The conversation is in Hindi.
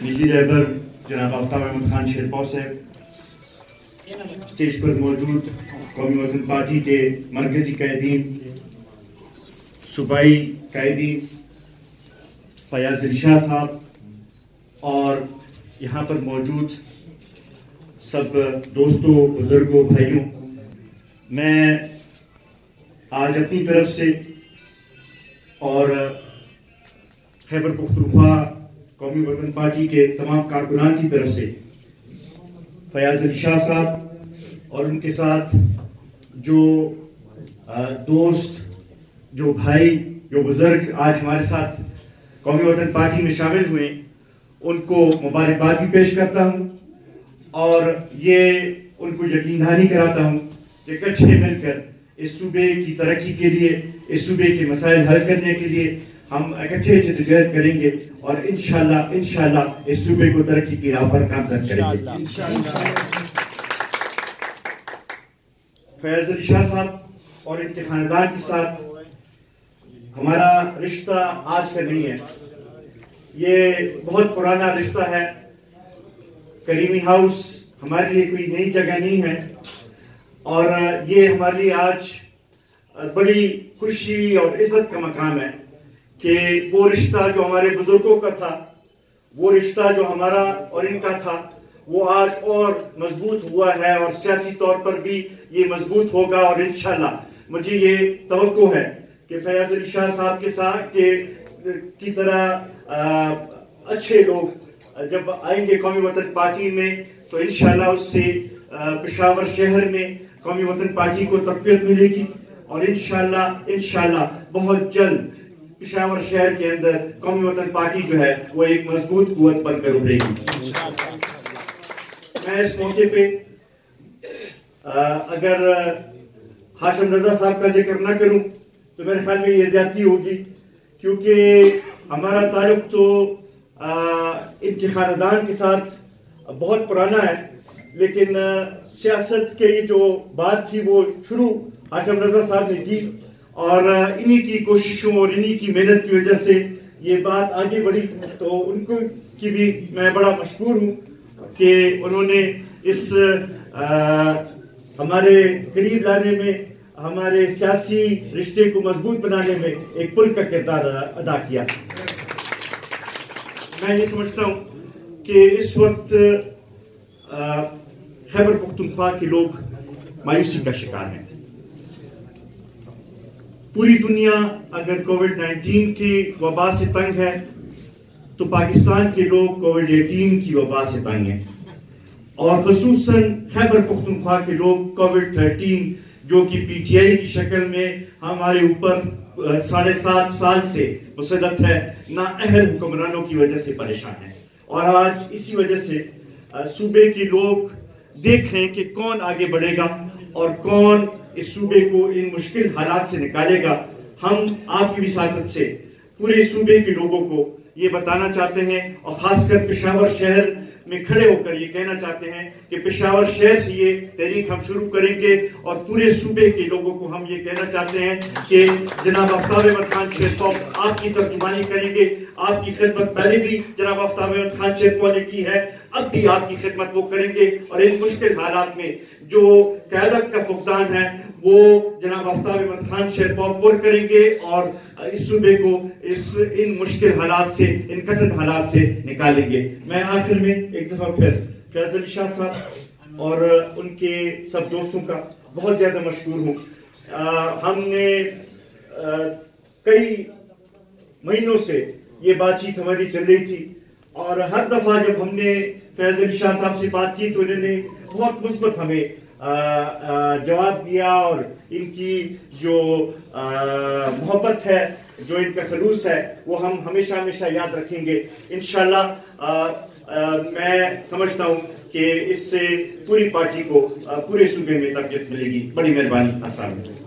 निजी रहबर जनाब आफ्ताब अहमद खान शेरपाव साहब, स्टेज पर मौजूद कौमी वतन पार्टी के मरकजी कायदीन, सूबाई कायदीन फयाज अली शाह साहब और यहाँ पर मौजूद सब दोस्तों, बुजुर्गों, भाइयों, मैं आज अपनी तरफ से और खैबर पख्तूनख्वा कौमी वतन पार्टी के तमाम कारकुनान की तरफ से फयाज अली शाह साहब और उनके साथ जो दोस्त, जो भाई, जो बुजुर्ग आज हमारे साथ कौमी वतन पार्टी में शामिल हुए, उनको मुबारकबाद भी पेश करता हूं और ये उनको यकीन दहानी कराता हूं कि इकट्ठे मिलकर इस सूबे की तरक्की के लिए, इस सूबे के मसाइल हल करने के लिए हम इकट्ठे जद्दोजहद करेंगे और इंशाल्लाह इस सूबे को तरक्की की राह पर गामजन करेंगे। फयाज अली शाह साहब और इनके खानदान के साथ हमारा रिश्ता आज का नहीं है, ये बहुत पुराना रिश्ता है। करीमी हाउस हमारे लिए कोई नई जगह नहीं है और ये हमारे लिए आज बड़ी खुशी और इज्जत का मकाम है कि वो रिश्ता जो हमारे बुजुर्गों का था, वो रिश्ता जो हमारा और इनका था, वो आज और मजबूत हुआ है और सियासी तौर पर भी ये मजबूत होगा। और इंशाल्लाह मुझे ये तवक्को है कि फयाज अली शाह साहब के साथ की तरह अच्छे लोग जब आएंगे कौमी वतन पार्टी में तो इंशाल्लाह उससे पेशावर शहर में कौमी वतन पार्टी को तक़वियत मिलेगी और इंशाल्लाह बहुत जल्द पेशावर शहर के अंदर कौमी वतन पार्टी जो है वो एक मजबूत कुव्वत बनकर उभरेगी। मैं इस मौके पे अगर हाशिम रजा साहब का जिक्र ना करूं तो मेरे ख्याल में ये ज्यादती होगी, क्योंकि हमारा ताल्लुक तो इनके खानदान के साथ बहुत पुराना है, लेकिन सियासत के जो बात थी वो शुरू हाशिम रजा साहब ने की और इन्हीं की कोशिशों और इन्हीं की मेहनत की वजह से ये बात आगे बढ़ी। तो उनको की भी मैं बड़ा मशहूर हूँ कि उन्होंने इस हमारे करीब लाने में, हमारे सियासी रिश्ते को मजबूत बनाने में एक पुल का किरदार अदा किया। मैं ये समझता हूँ कि इस वक्त खैबर पख्तूनख्वा के लोग मायूसी का शिकार हैं। पूरी दुनिया अगर कोविड-19 की वबा से तंग है तो पाकिस्तान के लोग कोविड-18 की वबा से तंग हैं और खुसूसन खैबर पख्तूनख्वा के लोग कोविड-13 जो कि पीटीआई की शक्ल में हमारे ऊपर 7.5 साल से मुसल्लत है, नाअहल हुक्मरानों की वजह से परेशान है। और आज इसी वजह से सूबे के लोग देख रहे हैं कि कौन आगे बढ़ेगा और कौन इस सूबे को इन मुश्किल हालात से निकालेगा। हम आपकी विसातत से पूरे सूबे के लोगों को ये बताना चाहते हैं और खासकर पेशावर शहर में खड़े होकर ये कहना चाहते हैं कि पेशावर शहर से ये तहरीक हम शुरू करेंगे और पूरे सूबे के लोगों को हम ये कहना चाहते हैं कि जनाब आफ्ताब अहमद खान शेरपाव आपकी तर्जुमानी करेंगे। आपकी खिदमत पहले भी जनाब आफ्ताब अहमद खान शेरपाव ने की है, अब भी आपकी खिदमत वो करेंगे और इन मुश्किल हालात में जो क़यादत का फुकदान है वो जनाब आफ्ताब अहमद खान शेरपाव पुर करेंगे और इस सूबे को इन मुश्किल हालात से, इन कठिन हालात से निकालेंगे। मैं आखिर में एक दफा फिर फयाज अली शाह साहब और उनके सब दोस्तों का बहुत ज्यादा मशहूर हूँ। हमने कई महीनों से ये बातचीत हमारी चल रही थी और हर दफा जब हमने फयाज अली शाह साहब से बात की तो इन्होंने बहुत मुस्बत हमें जवाब दिया और इनकी जो मोहब्बत है, जो इनका खलूस है, वो हम हमेशा हमेशा याद रखेंगे। इंशाल्लाह मैं समझता हूँ कि इससे पूरी पार्टी को पूरे सूबे में तरक्की मिलेगी। बड़ी मेहरबानी। अस्सलाम वालेकुम।